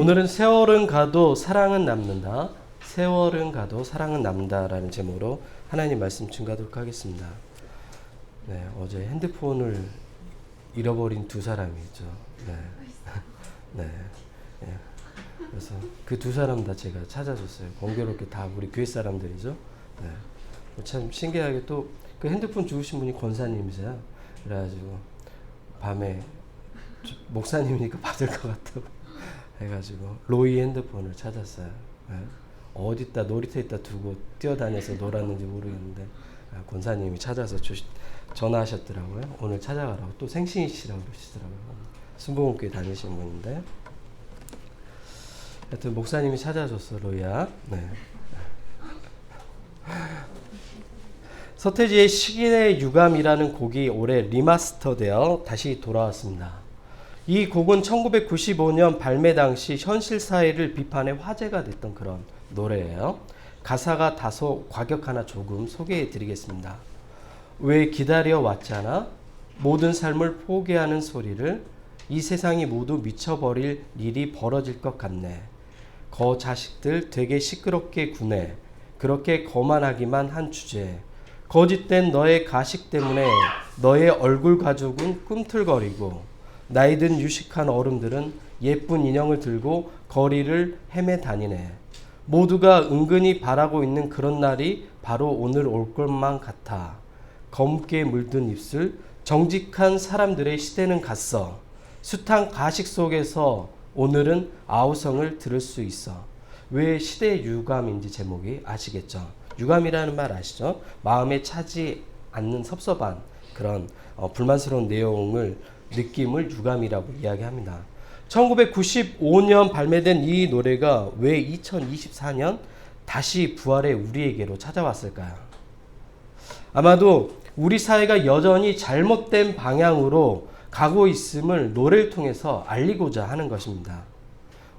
오늘은 세월은 가도 사랑은 남는다. 세월은 가도 사랑은 남는다라는 제목으로 하나님 말씀 증가하도록 하겠습니다. 네, 어제 핸드폰을 잃어버린 두 사람이 있죠. 네. 네. 네. 그래서 그 두 사람 다 제가 찾아줬어요. 공교롭게 다 우리 교회 사람들이죠. 네. 참 신기하게 또 그 핸드폰 주우신 분이 권사님이세요. 그래가지고 밤에 목사님이니까 받을 것 같다고 해가지고 로이 핸드폰을 찾았어요. 네. 어디다 놀이터에다 두고 뛰어다녀서 놀았는지 모르겠는데 권사님이 찾아서 전화하셨더라고요. 오늘 찾아가라고. 또 생신이시라고 그러시더라고요. 순복음교회 다니시는 분인데 하여튼 목사님이 찾아줬어. 로이야. 네. 서태지의 식인의 유감이라는 곡이 올해 리마스터되어 다시 돌아왔습니다. 이 곡은 1995년 발매 당시 현실 사회를 비판해 화제가 됐던 그런 노래예요. 가사가 다소 과격하나 조금 소개해 드리겠습니다. 왜 기다려왔잖아? 모든 삶을 포기하는 소리를 이 세상이 모두 미쳐버릴 일이 벌어질 것 같네. 거 자식들 되게 시끄럽게 구네. 그렇게 거만하기만 한 주제. 거짓된 너의 가식 때문에 너의 얼굴 가족은 꿈틀거리고 나이든 유식한 어른들은 예쁜 인형을 들고 거리를 헤매 다니네. 모두가 은근히 바라고 있는 그런 날이 바로 오늘 올 것만 같아. 검게 물든 입술, 정직한 사람들의 시대는 갔어. 숱한 가식 속에서 오늘은 아우성을 들을 수 있어. 왜 시대 유감인지 제목이 아시겠죠? 유감이라는 말 아시죠? 마음에 차지 않는 섭섭한 그런 불만스러운 느낌을 유감이라고 이야기합니다. 1995년 발매된 이 노래가 왜 2024년 다시 부활의 우리에게로 찾아왔을까요? 아마도 우리 사회가 여전히 잘못된 방향으로 가고 있음을 노래를 통해서 알리고자 하는 것입니다.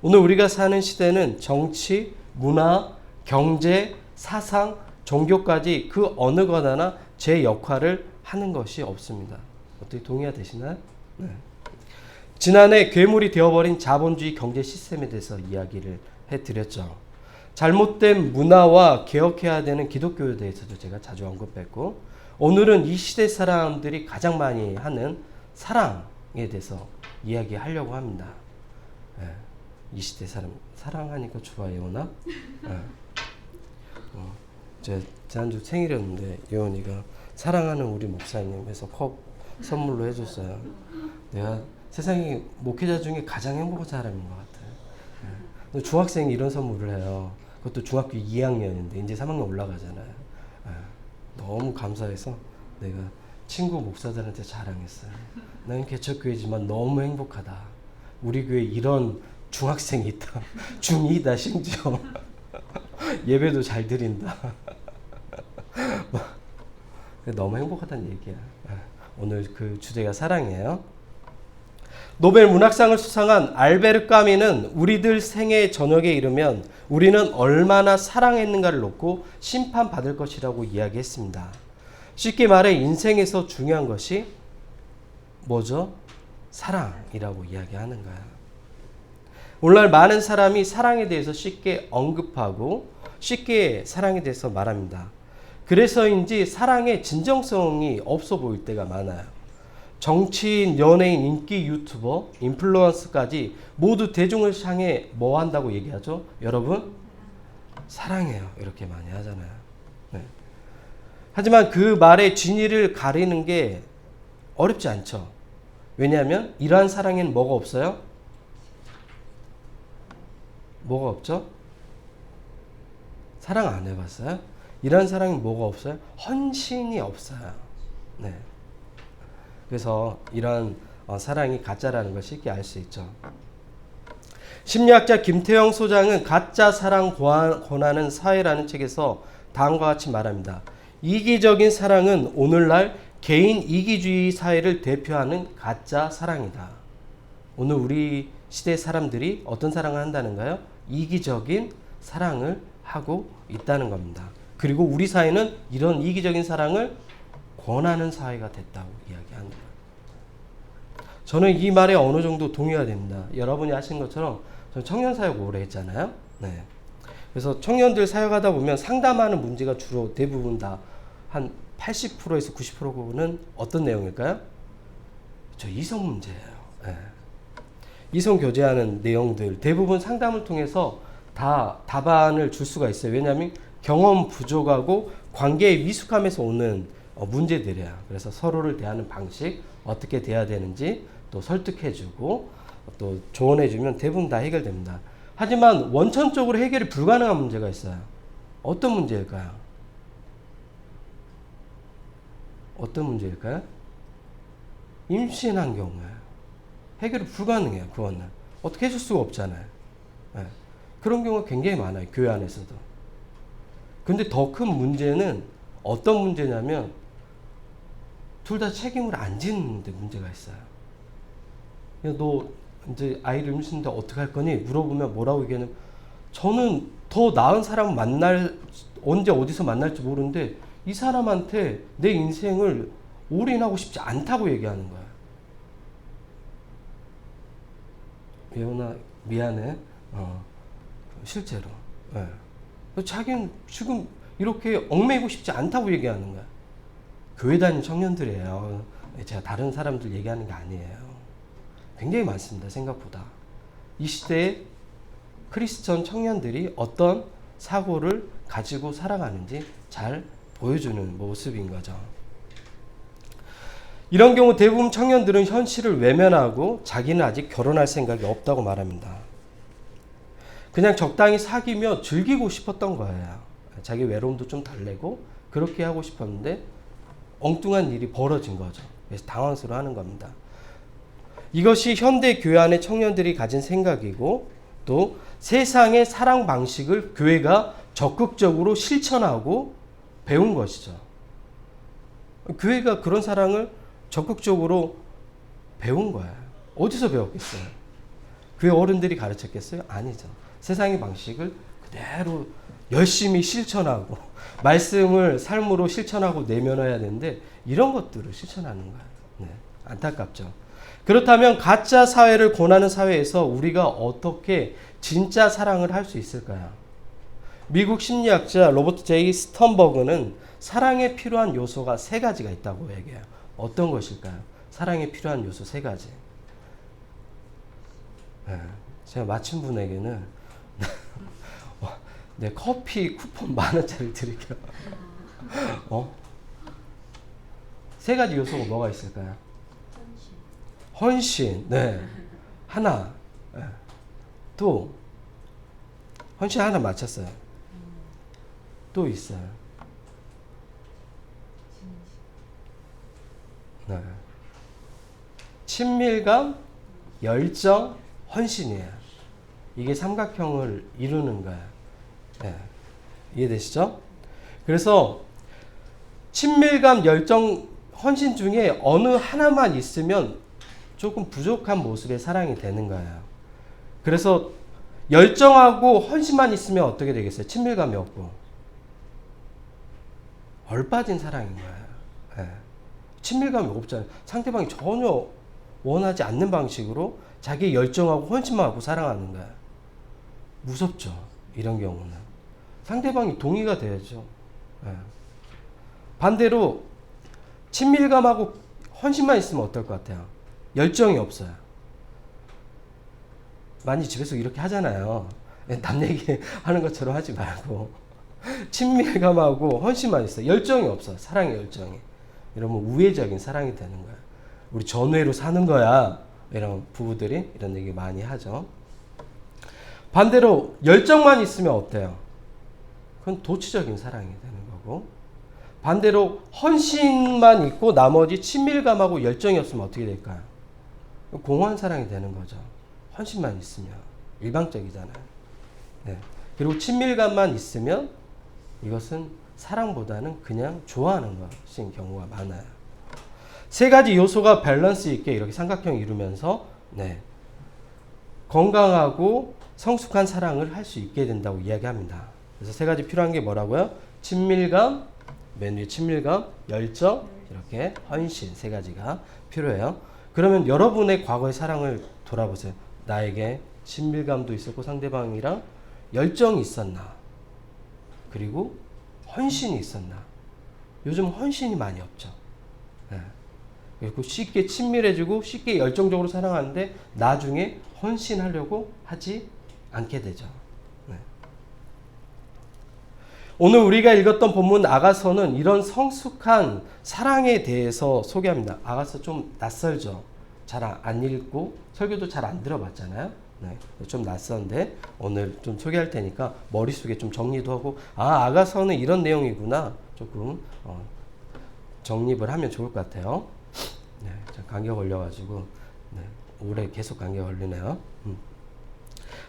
오늘 우리가 사는 시대는 정치, 문화, 경제, 사상, 종교까지 그 어느 것 하나 제 역할을 하는 것이 없습니다. 어떻게 동의되시나요? 네. 지난해 괴물이 되어버린 자본주의 경제 시스템에 대해서 이야기를 해드렸죠. 잘못된 문화와 개혁해야 되는 기독교에 대해서도 제가 자주 언급했고, 오늘은 이 시대 사람들이 가장 많이 하는 사랑에 대해서 이야기하려고 합니다. 네. 이 시대 사람 사랑하니까 좋아요, 나? 네. 제 지난주 생일이었는데 예원이가 사랑하는 우리 목사님 해서 컵 선물로 해줬어요. 내가 세상에 목회자 중에 가장 행복한 사람인 것 같아요. 중학생이 이런 선물을 해요. 그것도 중학교 2학년인데 이제 3학년 올라가잖아요. 너무 감사해서 내가 친구 목사들한테 자랑했어요. 나는 개척교회지만 너무 행복하다. 우리 교회에 이런 중학생이 있다. 중2다 심지어. 예배도 잘 드린다. 너무 행복하다는 얘기야. 오늘 그 주제가 사랑이에요. 노벨 문학상을 수상한 알베르 까미는 우리들 생애 저녁에 이르면 우리는 얼마나 사랑했는가를 놓고 심판받을 것이라고 이야기했습니다. 쉽게 말해 인생에서 중요한 것이 뭐죠? 사랑이라고 이야기하는 거야. 오늘날 많은 사람이 사랑에 대해서 쉽게 언급하고 쉽게 사랑에 대해서 말합니다. 그래서인지 사랑의 진정성이 없어 보일 때가 많아요. 정치인, 연예인, 인기 유튜버, 인플루언서까지 모두 대중을 향해 뭐 한다고 얘기하죠? 여러분? 사랑해요. 이렇게 많이 하잖아요. 네. 하지만 그 말의 진위를 가리는 게 어렵지 않죠. 왜냐하면 이러한 사랑에는 뭐가 없어요? 뭐가 없죠? 사랑 안 해봤어요? 이런 사랑이 뭐가 없어요? 헌신이 없어요. 네. 그래서 이런 사랑이 가짜라는 걸 쉽게 알 수 있죠. 심리학자 김태형 소장은 가짜 사랑 권하는 사회라는 책에서 다음과 같이 말합니다. 이기적인 사랑은 오늘날 개인 이기주의 사회를 대표하는 가짜 사랑이다. 오늘 우리 시대 사람들이 어떤 사랑을 한다는가요? 이기적인 사랑을 하고 있다는 겁니다. 그리고 우리 사회는 이런 이기적인 사랑을 권하는 사회가 됐다고 이야기하는 거예요. 저는 이 말에 어느 정도 동의가 됩니다. 여러분이 아시는 것처럼 저 청년 사역 오래 했잖아요. 네. 그래서 청년들 사역하다 보면 상담하는 문제가 주로 대부분 다 한 80%에서 90%는 어떤 내용일까요? 저 이성 문제예요. 네. 이성 교제하는 내용들 대부분 상담을 통해서 다 답안을 줄 수가 있어요. 왜냐하면 경험 부족하고 관계의 미숙함에서 오는 문제들이야. 그래서 서로를 대하는 방식, 어떻게 대해야 되는지 또 설득해주고 또 조언해주면 대부분 다 해결됩니다. 하지만 원천적으로 해결이 불가능한 문제가 있어요. 어떤 문제일까요? 어떤 문제일까요? 임신한 경우에 해결이 불가능해요. 그거는 어떻게 해줄 수가 없잖아요. 네. 그런 경우가 굉장히 많아요. 교회 안에서도. 근데 더 큰 문제는 어떤 문제냐면 둘 다 책임을 안 지는 데 문제가 있어요. 너 이제 아이를 임신인데 어떻게 할 거니? 물어보면 뭐라고 얘기하냐면 저는 더 나은 사람 언제 어디서 만날지 모르는데 이 사람한테 내 인생을 올인하고 싶지 않다고 얘기하는 거야. 예원아 미안해. 실제로. 네. 자기는 지금 이렇게 얽매이고 싶지 않다고 얘기하는 거야. 교회 다니는 청년들이에요. 제가 다른 사람들 얘기하는 게 아니에요. 굉장히 많습니다. 생각보다. 이 시대에 크리스천 청년들이 어떤 사고를 가지고 살아가는지 잘 보여주는 모습인 거죠. 이런 경우 대부분 청년들은 현실을 외면하고 자기는 아직 결혼할 생각이 없다고 말합니다. 그냥 적당히 사귀며 즐기고 싶었던 거예요. 자기 외로움도 좀 달래고 그렇게 하고 싶었는데 엉뚱한 일이 벌어진 거죠. 그래서 당황스러워하는 겁니다. 이것이 현대 교회 안의 청년들이 가진 생각이고 또 세상의 사랑 방식을 교회가 적극적으로 실천하고 배운 것이죠. 교회가 그런 사랑을 적극적으로 배운 거예요. 어디서 배웠겠어요? 교회 어른들이 가르쳤겠어요? 아니죠. 세상의 방식을 그대로 열심히 실천하고 말씀을 삶으로 실천하고 내면해야 되는데 이런 것들을 실천하는 거예요. 네, 안타깝죠. 그렇다면 가짜 사회를 권하는 사회에서 우리가 어떻게 진짜 사랑을 할 수 있을까요? 미국 심리학자 로버트 제이 스턴버그는 사랑에 필요한 요소가 3가지가 있다고 얘기해요. 어떤 것일까요? 사랑에 필요한 요소 3가지. 네, 제가 맞힌 분에게는 네, 커피 쿠폰 10,000원짜리 드릴게요. 3가지 요소가 뭐가 있을까요? 헌신. 네. 하나. 네. 또 헌신 하나 맞췄어요. 또 있어요. 네. 친밀감, 열정, 헌신이에요. 이게 삼각형을 이루는 거예요. 네. 이해되시죠? 그래서 친밀감, 열정, 헌신 중에 어느 하나만 있으면 조금 부족한 모습의 사랑이 되는 거예요. 그래서 열정하고 헌신만 있으면 어떻게 되겠어요? 친밀감이 없고 얼빠진 사랑인 거예요. 네. 친밀감이 없잖아요. 상대방이 전혀 원하지 않는 방식으로 자기 열정하고 헌신만 하고 사랑하는 거예요. 무섭죠. 이런 경우는 상대방이 동의가 돼야죠. 네. 반대로 친밀감하고 헌신만 있으면 어떨 것 같아요? 열정이 없어요. 많이 집에서 이렇게 하잖아요. 남 얘기 하는 것처럼 하지 말고 친밀감하고 헌신만 있어요. 열정이 없어. 사랑의 열정이. 이러면 우회적인 사랑이 되는 거야. 우리 전회로 사는 거야. 이런 부부들이 이런 얘기 많이 하죠. 반대로 열정만 있으면 어때요? 그건 도치적인 사랑이 되는 거고, 반대로 헌신만 있고 나머지 친밀감하고 열정이 없으면 어떻게 될까요? 공허한 사랑이 되는 거죠. 헌신만 있으면 일방적이잖아요. 네. 그리고 친밀감만 있으면 이것은 사랑보다는 그냥 좋아하는 것인 경우가 많아요. 3가지 요소가 밸런스 있게 이렇게 삼각형 이루면서 네. 건강하고 성숙한 사랑을 할 수 있게 된다고 이야기합니다. 그래서 3가지 필요한 게 뭐라고요? 친밀감, 맨 위에 친밀감, 열정, 이렇게 헌신 3가지가 필요해요. 그러면 여러분의 과거의 사랑을 돌아보세요. 나에게 친밀감도 있었고 상대방이랑 열정이 있었나? 그리고 헌신이 있었나? 요즘 헌신이 많이 없죠. 네. 그리고 쉽게 친밀해지고 쉽게 열정적으로 사랑하는데 나중에 헌신하려고 하지 않게 되죠. 네. 오늘 우리가 읽었던 본문 아가서는 이런 성숙한 사랑에 대해서 소개합니다. 아가서 좀 낯설죠. 잘 안 읽고 설교도 잘 안 들어봤잖아요. 네, 좀 낯선데 오늘 좀 소개할 테니까 머릿속에 좀 정리도 하고 아가서는 이런 내용이구나 조금 정립을 하면 좋을 것 같아요. 네, 감기 걸려가지고 네, 오래 계속 감기 걸리네요.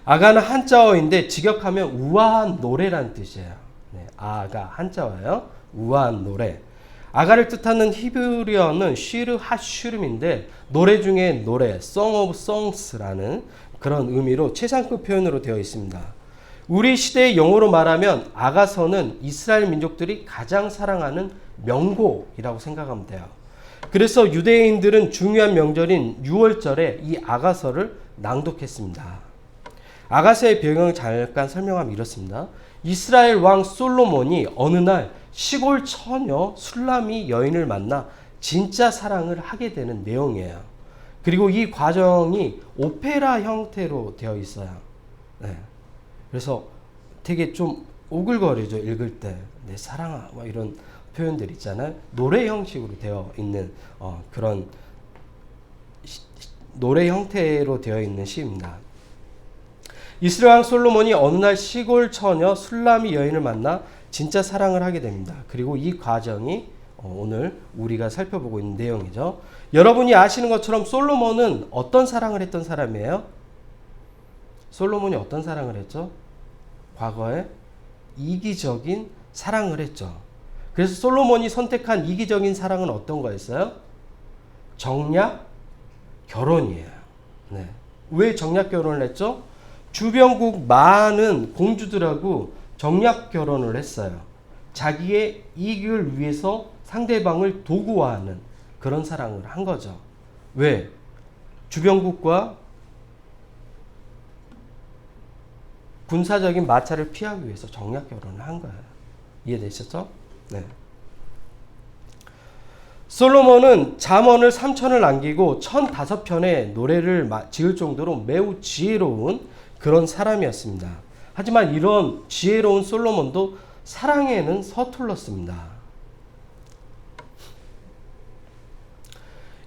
아가는 한자어인데 직역하면 우아한 노래란 뜻이에요. 네, 아가 한자어예요. 우아한 노래. 아가를 뜻하는 히브리어는 쉬르 하슈름인데 노래 중에 노래, Song of Songs라는 그런 의미로 최상급 표현으로 되어 있습니다. 우리 시대의 용어로 말하면 아가서는 이스라엘 민족들이 가장 사랑하는 명곡이라고 생각하면 돼요. 그래서 유대인들은 중요한 명절인 6월절에 이 아가서를 낭독했습니다. 아가서의 배경을 잠깐 설명하면 이렇습니다. 이스라엘 왕 솔로몬이 어느 날 시골 처녀 술라미 여인을 만나 진짜 사랑을 하게 되는 내용이에요. 그리고 이 과정이 오페라 형태로 되어 있어요. 네. 그래서 되게 좀 오글거리죠. 읽을 때. 내 사랑아 뭐 이런 표현들 있잖아요. 노래 형식으로 되어 있는 그런 노래 형태로 되어 있는 시입니다. 이스라엘 왕 솔로몬이 어느 날 시골 처녀 술라미 여인을 만나 진짜 사랑을 하게 됩니다. 그리고 이 과정이 오늘 우리가 살펴보고 있는 내용이죠. 여러분이 아시는 것처럼 솔로몬은 어떤 사랑을 했던 사람이에요? 솔로몬이 어떤 사랑을 했죠? 과거에 이기적인 사랑을 했죠. 그래서 솔로몬이 선택한 이기적인 사랑은 어떤 거였어요? 정략 결혼이에요. 네. 왜 정략 결혼을 했죠? 주변국 많은 공주들하고 정략 결혼을 했어요. 자기의 이익을 위해서 상대방을 도구화하는 그런 사랑을 한 거죠. 왜? 주변국과 군사적인 마찰을 피하기 위해서 정략 결혼을 한 거예요. 이해되셨죠? 네. 솔로몬은 잠언을 3천을 남기고 1005편의 노래를 지을 정도로 매우 지혜로운 그런 사람이었습니다. 하지만 이런 지혜로운 솔로몬도 사랑에는 서툴렀습니다.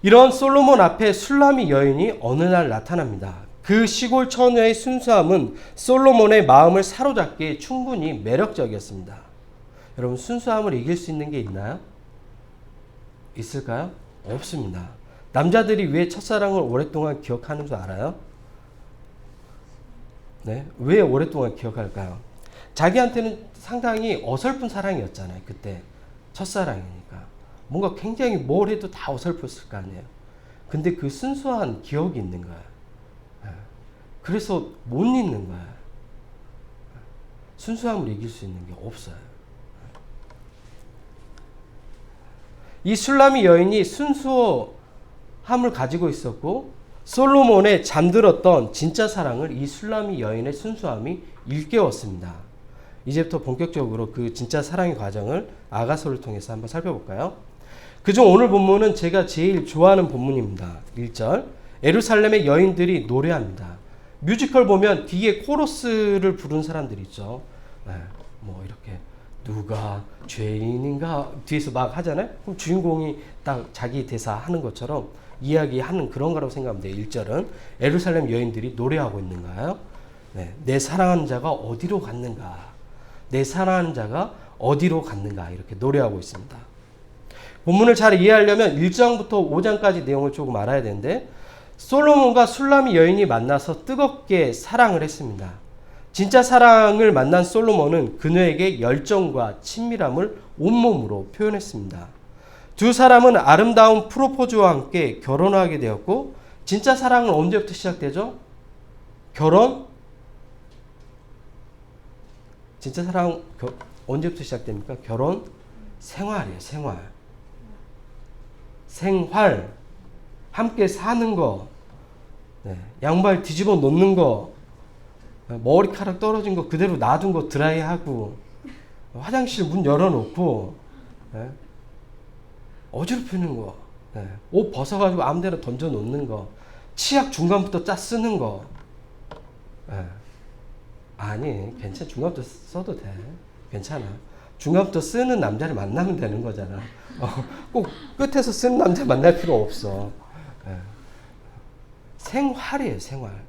이런 솔로몬 앞에 술라미 여인이 어느 날 나타납니다. 그 시골 처녀의 순수함은 솔로몬의 마음을 사로잡기에 충분히 매력적이었습니다. 여러분, 순수함을 이길 수 있는 게 있나요? 있을까요? 없습니다. 남자들이 왜 첫사랑을 오랫동안 기억하는 줄 알아요? 네? 왜 오랫동안 기억할까요? 자기한테는 상당히 어설픈 사랑이었잖아요. 그때 첫사랑이니까. 뭔가 굉장히 뭘 해도 다 어설펐을 거 아니에요. 근데 그 순수한 기억이 있는 거야. 그래서 못 잊는 거야. 순수함을 이길 수 있는 게 없어요. 이 술라미 여인이 순수함을 가지고 있었고 솔로몬의 잠들었던 진짜 사랑을 이 술라미 여인의 순수함이 일깨웠습니다. 이제부터 본격적으로 그 진짜 사랑의 과정을 아가서를 통해서 한번 살펴볼까요? 그중 오늘 본문은 제가 제일 좋아하는 본문입니다. 1절 예루살렘의 여인들이 노래합니다. 뮤지컬 보면 뒤에 코러스를 부른 사람들이 있죠. 네, 뭐 이렇게 누가 죄인인가 뒤에서 막 하잖아요. 그럼 주인공이 딱 자기 대사 하는 것처럼 이야기하는 그런 거라고 생각하면 돼요. 1절은 예루살렘 여인들이 노래하고 있는 거예요. 네, 내 사랑하는 자가 어디로 갔는가? 내 사랑하는 자가 어디로 갔는가? 이렇게 노래하고 있습니다. 본문을 잘 이해하려면 1장부터 5장까지 내용을 조금 알아야 되는데 솔로몬과 술라미 여인이 만나서 뜨겁게 사랑을 했습니다. 진짜 사랑을 만난 솔로몬은 그녀에게 열정과 친밀함을 온몸으로 표현했습니다. 두 사람은 아름다운 프로포즈와 함께 결혼하게 되었고 진짜 사랑은 언제부터 시작되죠? 진짜 사랑 언제부터 시작됩니까? 결혼 생활이에요. 생활 함께 사는 거, 네, 양발 뒤집어 놓는 거, 머리카락 떨어진 거 그대로 놔둔 거 드라이하고 화장실 문 열어놓고 어지럽히는 거, 옷 벗어가지고 아무데나 던져놓는 거, 치약 중간부터 짜 쓰는 거. 아니 괜찮아. 중간부터 써도 돼. 괜찮아. 중간부터 쓰는 남자를 만나면 되는 거잖아. 꼭 끝에서 쓰는 남자 만날 필요 없어. 생활이에요. 생활.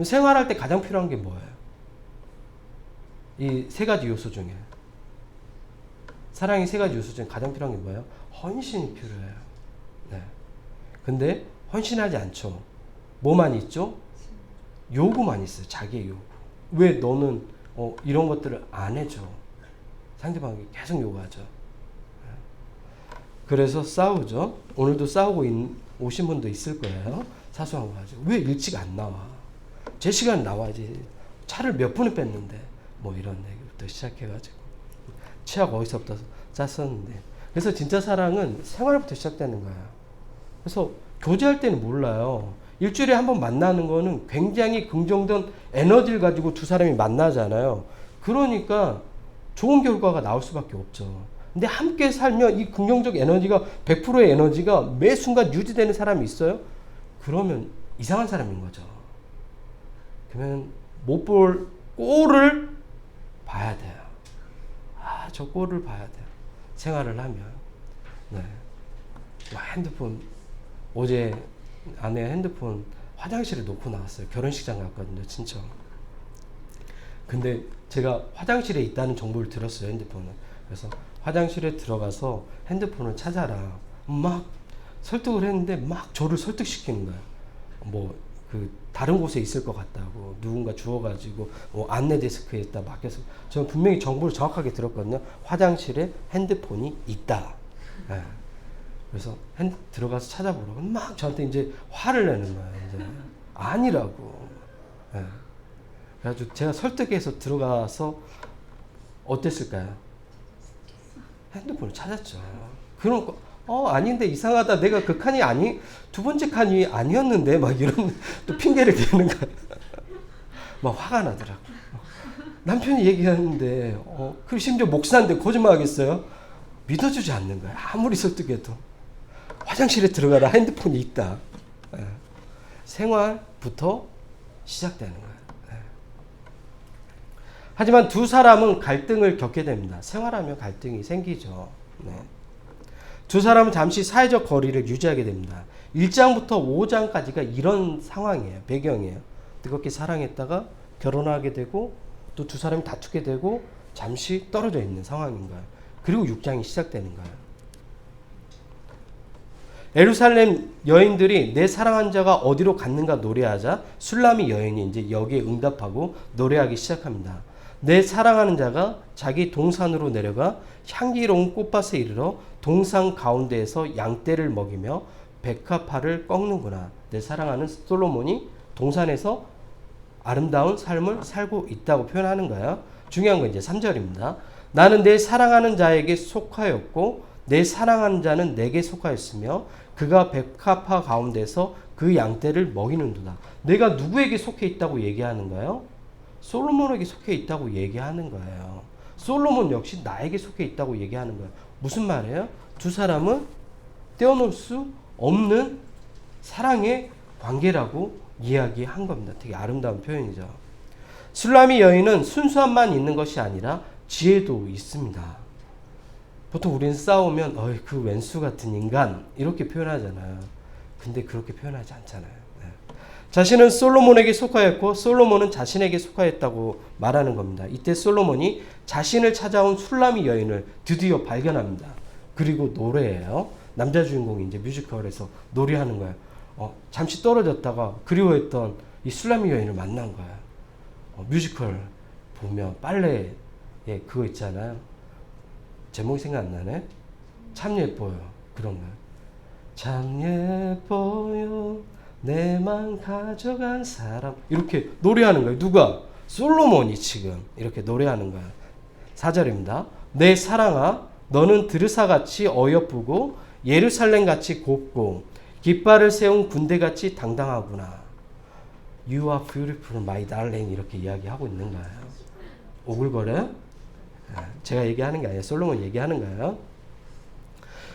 생활할 때 가장 필요한 게 뭐예요? 이 세 가지 요소 중에 사랑의 세 가지 요소 중에 가장 필요한 게 뭐예요? 헌신이 필요해요. 네. 근데 헌신하지 않죠. 뭐만 있죠? 요구만 있어요. 자기의 요구. 왜 너는 이런 것들을 안 해줘? 상대방이 계속 요구하죠. 그래서 싸우죠. 오늘도 싸우고 오신 분도 있을 거예요. 사소한 거 가지고. 왜 일찍 안 나와? 제 시간에 나와야지. 차를 몇 분을 뺐는데. 뭐 이런 얘기부터 시작해가지고. 치약 어디서부터 짰었는데. 그래서 진짜 사랑은 생활부터 시작되는 거예요. 그래서 교제할 때는 몰라요. 일주일에 한 번 만나는 거는 굉장히 긍정된 에너지를 가지고 두 사람이 만나잖아요. 그러니까 좋은 결과가 나올 수밖에 없죠. 근데 함께 살면 이 긍정적 에너지가 100%의 에너지가 매 순간 유지되는 사람이 있어요? 그러면 이상한 사람인 거죠. 그러면 못 볼 꼴을 봐야 돼요. 저 꼴을 봐야 돼요. 생활을 하면. 네. 핸드폰 어제 아내 핸드폰 화장실에 놓고 나왔어요. 결혼식장 갔거든요. 친척. 근데 제가 화장실에 있다는 정보를 들었어요. 핸드폰을. 그래서 화장실에 들어가서 핸드폰을 찾아라. 막 설득을 했는데 막 저를 설득시키는 거예요. 다른 곳에 있을 것 같다고 누군가 주워가지고 안내 데스크에 있다 맡겨서 저는 분명히 정보를 정확하게 들었거든요. 화장실에 핸드폰이 있다. 네. 그래서 들어가서 찾아보라고 막 저한테 이제 화를 내는 거예요. 이제 아니라고. 네. 그래가지고 제가 설득해서 들어가서 어땠을까요? 핸드폰을 찾았죠. 그런 거 아닌데 이상하다. 내가 그 칸이 두 번째 칸이 아니었는데 막 이런 또 핑계를 대는 거야. 막 화가 나더라고. 남편이 얘기하는데 그리고 심지어 목사인데 거짓말 하겠어요? 믿어주지 않는 거야. 아무리 설득해도. 화장실에 들어가라. 핸드폰이 있다. 생활부터 시작되는 거예요. 하지만 두 사람은 갈등을 겪게 됩니다. 생활하면 갈등이 생기죠. 네. 두 사람은 잠시 사회적 거리를 유지하게 됩니다. 1장부터 5장까지가 이런 상황이에요. 배경이에요. 뜨겁게 사랑했다가 결혼하게 되고 또 두 사람이 다투게 되고 잠시 떨어져 있는 상황인 거예요. 그리고 6장이 시작되는 거예요. 예루살렘 여인들이 내 사랑한 자가 어디로 갔는가 노래하자 술라미 여인이 이제 여기에 응답하고 노래하기 시작합니다. 내 사랑하는 자가 자기 동산으로 내려가 향기로운 꽃밭에 이르러 동산 가운데에서 양떼를 먹이며 백합화를 꺾는구나. 내 사랑하는 솔로몬이 동산에서 아름다운 삶을 살고 있다고 표현하는 거예요. 중요한 건 이제 3절입니다. 나는 내 사랑하는 자에게 속하였고 내 사랑하는 자는 내게 속하였으며 그가 백합화 가운데서 그 양떼를 먹이는도다. 내가 누구에게 속해 있다고 얘기하는 거예요? 솔로몬에게 속해 있다고 얘기하는 거예요. 솔로몬 역시 나에게 속해 있다고 얘기하는 거예요. 무슨 말이에요? 두 사람은 떼어놓을 수 없는 사랑의 관계라고 이야기한 겁니다. 되게 아름다운 표현이죠. 술라미 여인은 순수함만 있는 것이 아니라 지혜도 있습니다. 보통 우리는 싸우면 그 왼수 같은 인간 이렇게 표현하잖아요. 근데 그렇게 표현하지 않잖아요. 자신은 솔로몬에게 속하였고 솔로몬은 자신에게 속하였다고 말하는 겁니다. 이때 솔로몬이 자신을 찾아온 술라미 여인을 드디어 발견합니다. 그리고 노래해요. 남자 주인공이 이제 뮤지컬에서 노래하는 거예요. 잠시 떨어졌다가 그리워했던 이 술라미 여인을 만난 거예요. 뮤지컬 보면 빨래 그거 있잖아요. 제목이 생각 안 나네. 참 예뻐요. 그런 거예요. 참 예뻐요. 내만 가져간 사람. 이렇게 노래하는 거예요. 누가? 솔로몬이 지금 이렇게 노래하는 거예요. 4절입니다. 내 사랑아 너는 드르사같이 어여쁘고 예루살렘같이 곱고 깃발을 세운 군대같이 당당하구나. You are beautiful, my darling 이렇게 이야기하고 있는 거예요. 오글거려요? 제가 얘기하는 게 아니에요. 솔로몬이 얘기하는 거예요.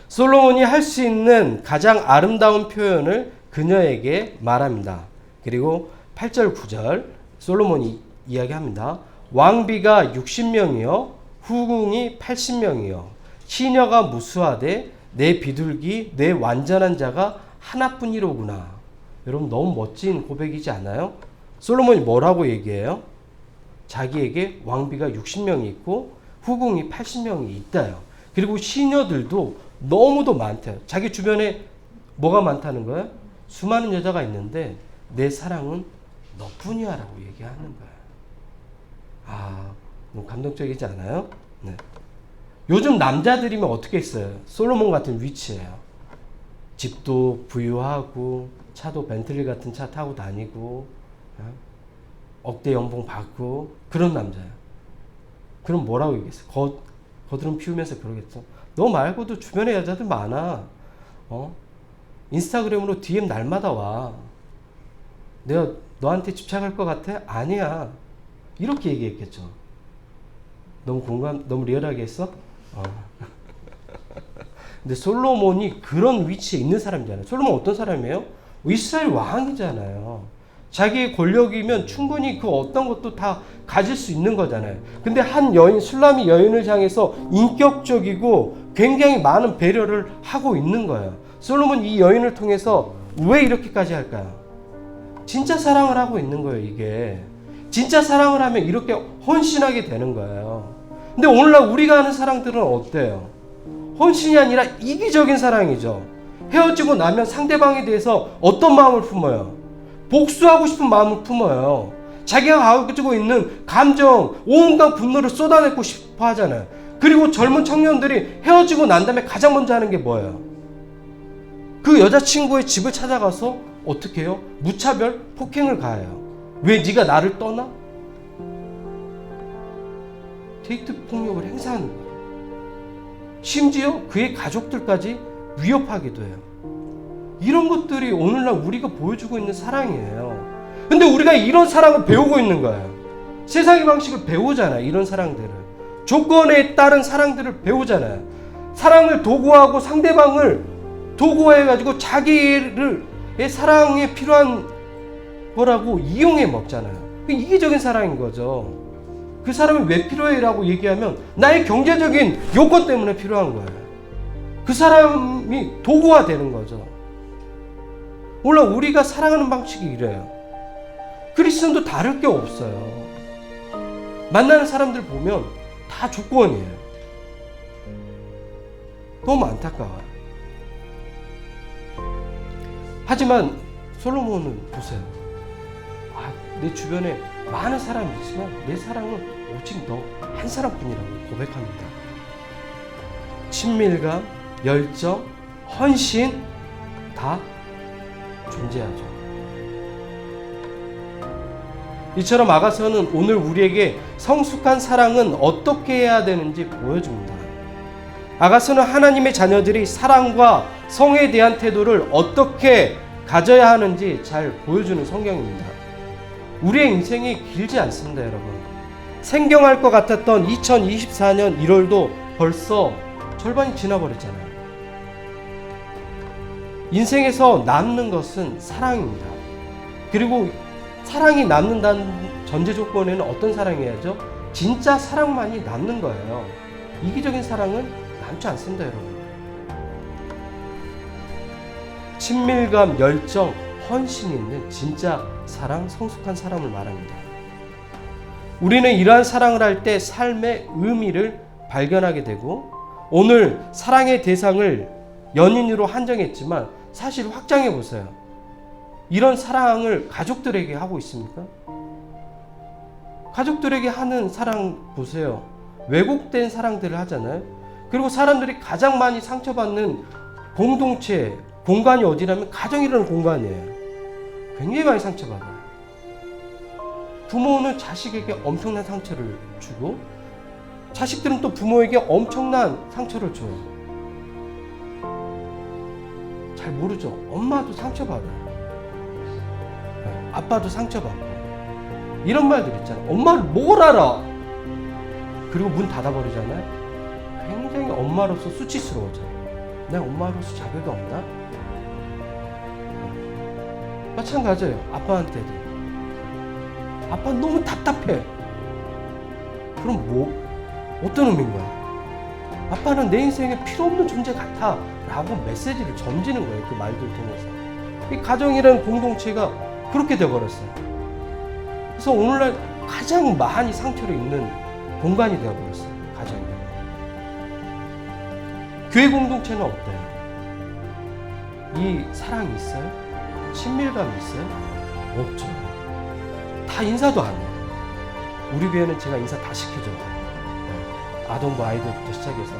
솔로몬이 할 수 있는 가장 아름다운 표현을 그녀에게 말합니다. 그리고 8절 9절 솔로몬이 이야기합니다. 왕비가 60명이요 후궁이 80명이요 시녀가 무수하되 내 비둘기 내 완전한 자가 하나뿐이로구나. 여러분 너무 멋진 고백이지 않아요? 솔로몬이 뭐라고 얘기해요? 자기에게 왕비가 60명이 있고 후궁이 80명이 있다요. 그리고 시녀들도 너무도 많대요. 자기 주변에 뭐가 많다는 거예요? 수많은 여자가 있는데 내 사랑은 너뿐이야 라고 얘기하는 거예요. 아, 너무 감동적이지 않아요? 네. 요즘 남자들이면 어떻게 있어요? 솔로몬 같은 위치예요. 집도 부유하고 차도 벤틀리 같은 차 타고 다니고 억대 연봉 받고 그런 남자예요. 그럼 뭐라고 얘기했어? 거드름 피우면서 그러겠죠. 너 말고도 주변에 여자들 많아. 인스타그램으로 DM 날마다 와. 내가 너한테 집착할 것 같아? 아니야. 이렇게 얘기했겠죠. 너무 리얼하게 했어? 근데 솔로몬이 그런 위치에 있는 사람이잖아요. 솔로몬 어떤 사람이에요? 이스라엘 왕이잖아요. 자기의 권력이면 충분히 그 어떤 것도 다 가질 수 있는 거잖아요. 근데 한 여인, 술람이 여인을 향해서 인격적이고 굉장히 많은 배려를 하고 있는 거예요. 솔로몬 이 여인을 통해서 왜 이렇게까지 할까요? 진짜 사랑을 하고 있는 거예요, 이게. 진짜 사랑을 하면 이렇게 헌신하게 되는 거예요. 근데 오늘날 우리가 하는 사랑들은 어때요? 헌신이 아니라 이기적인 사랑이죠. 헤어지고 나면 상대방에 대해서 어떤 마음을 품어요? 복수하고 싶은 마음을 품어요. 자기가 가지고 있는 감정, 온갖 분노를 쏟아내고 싶어 하잖아요. 그리고 젊은 청년들이 헤어지고 난 다음에 가장 먼저 하는 게 뭐예요? 그 여자친구의 집을 찾아가서 어떻게 해요? 무차별 폭행을 가해요. 왜 네가 나를 떠나? 데이트 폭력을 행사하는 거예요. 심지어 그의 가족들까지 위협하기도 해요. 이런 것들이 오늘날 우리가 보여주고 있는 사랑이에요. 근데 우리가 이런 사랑을 배우고 있는 거예요. 세상의 방식을 배우잖아요. 이런 사랑들을. 조건에 따른 사랑들을 배우잖아요. 사랑을 도구화하고 상대방을 도구화해가지고 자기의 사랑에 필요한 거라고 이용해 먹잖아요. 이기적인 사랑인 거죠. 그 사람이 왜 필요해? 라고 얘기하면 나의 경제적인 요건 때문에 필요한 거예요. 그 사람이 도구화 되는 거죠. 오늘 우리가 사랑하는 방식이 이래요. 그리스도도 다를 게 없어요. 만나는 사람들 보면 다 조건이에요. 너무 안타까워요. 하지만 솔로몬은 보세요. 내 주변에 많은 사람이 있지만 내 사랑은 오직 너 한 사람뿐이라고 고백합니다. 친밀감, 열정, 헌신 다 존재하죠. 이처럼 아가서는 오늘 우리에게 성숙한 사랑은 어떻게 해야 되는지 보여줍니다. 아가서는 하나님의 자녀들이 사랑과 성에 대한 태도를 어떻게 가져야 하는지 잘 보여주는 성경입니다. 우리의 인생이 길지 않습니다, 여러분. 생경할 것 같았던 2024년 1월도 벌써 절반이 지나버렸잖아요. 인생에서 남는 것은 사랑입니다. 그리고 사랑이 남는다는 전제 조건에는 어떤 사랑이어야죠? 진짜 사랑만이 남는 거예요. 이기적인 사랑은 남지 않습니다, 여러분. 친밀감, 열정, 헌신이 있는 진짜 사랑, 성숙한 사람을 말합니다. 우리는 이러한 사랑을 할 때 삶의 의미를 발견하게 되고 오늘 사랑의 대상을 연인으로 한정했지만 사실 확장해 보세요. 이런 사랑을 가족들에게 하고 있습니까? 가족들에게 하는 사랑 보세요. 왜곡된 사랑들을 하잖아요. 그리고 사람들이 가장 많이 상처받는 공동체, 공간이 어디라면 가정이라는 공간이에요. 굉장히 많이 상처받아요. 부모는 자식에게 엄청난 상처를 주고 자식들은 또 부모에게 엄청난 상처를 줘요. 잘 모르죠. 엄마도 상처받아요. 아빠도 상처받고 이런 말들 있잖아요. 엄마를 뭘 알아? 그리고 문 닫아버리잖아요. 굉장히 엄마로서 수치스러워져요. 내가 엄마로서 자격이 없나? 마찬가지예요. 아빠한테도. 아빠는 너무 답답해. 그럼 어떤 의미인 거야? 아빠는 내 인생에 필요 없는 존재 같아 라고 메시지를 던지는 거예요. 그 말들 통해서. 이 가정이라는 공동체가 그렇게 되어버렸어요. 그래서 오늘날 가장 많이 상처를 입는 공간이 되어버렸어요. 가정이. 교회 공동체는 어때요? 이 사랑이 있어요? 친밀감이 있어요? 없죠. 다 인사도 안 해요. 우리 교회는 제가 인사 다 시켜줘요. 아동부 아이들부터 시작해서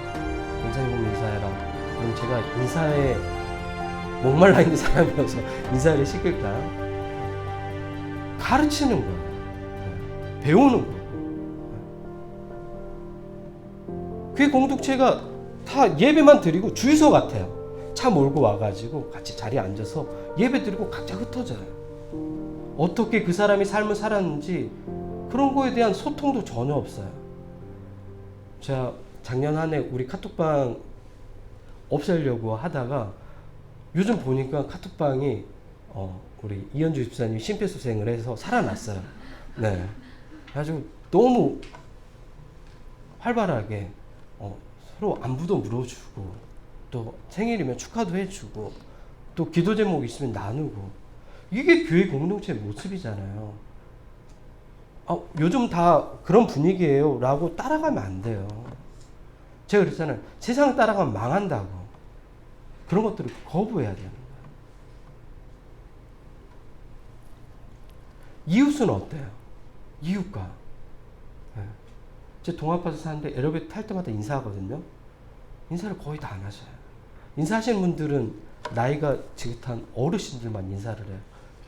인사해 보면 인사해라. 그럼 제가 인사에 목말라 있는 사람이어서 인사를 시킬까? 가르치는 거예요. 배우는 거예요. 그 공동체가 다 예배만 드리고 주유소 같아요. 차 몰고 와가지고 같이 자리에 앉아서 예배 드리고 각자 흩어져요. 어떻게 그 사람이 삶을 살았는지 그런 거에 대한 소통도 전혀 없어요. 제가 작년 한 해 우리 카톡방 없애려고 하다가 요즘 보니까 카톡방이 우리 이현주 집사님이 심폐소생을 해서 살아났어요. 네. 그래가지고 너무 활발하게 서로 안부도 물어주고 또 생일이면 축하도 해주고 또 기도 제목 있으면 나누고 이게 교회 공동체의 모습이잖아요. 요즘 다 그런 분위기예요 라고 따라가면 안 돼요. 제가 그랬잖아요. 세상 따라가면 망한다고. 그런 것들을 거부해야 되는 거예요. 이웃은 어때요? 이웃과. 제 동아파트 사는데 엘리베이터 탈 때마다 인사하거든요. 인사를 거의 다 안 하셔요. 인사하시는 분들은 나이가 지긋한 어르신들만 인사를 해요.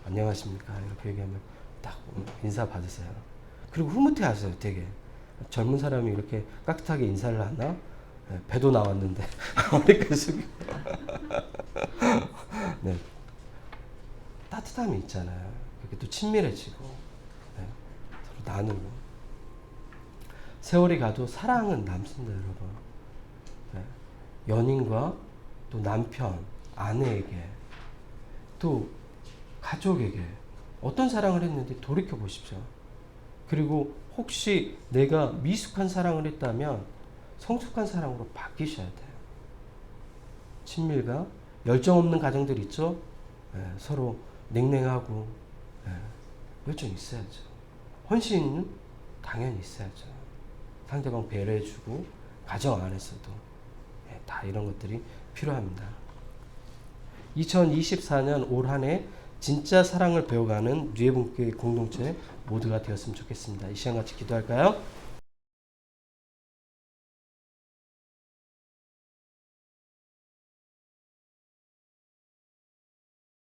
안녕하십니까 이렇게 얘기하면 딱 인사 받으세요. 그리고 흐뭇해 하세요. 되게 젊은 사람이 이렇게 깍듯하게 인사를 하나? 배도 나왔는데 머리까지 숙이고 네. 따뜻함이 있잖아요. 그렇게 또 친밀해지고 서로 나누고 세월이 가도 사랑은 남습니다. 여러분. 연인과 또 남편, 아내에게 또 가족에게 어떤 사랑을 했는지 돌이켜 보십시오. 그리고 혹시 내가 미숙한 사랑을 했다면 성숙한 사랑으로 바뀌셔야 돼요. 친밀감, 열정 없는 가정들 있죠? 서로 냉랭하고 열정 있어야죠. 헌신은 당연히 있어야죠. 상대방 배려해주고 가정 안에서도 다 이런 것들이 필요합니다. 2024년 올 한 해 진짜 사랑을 배워가는 뉴에본교회 공동체 모두가 되었으면 좋겠습니다. 이 시간 같이 기도할까요?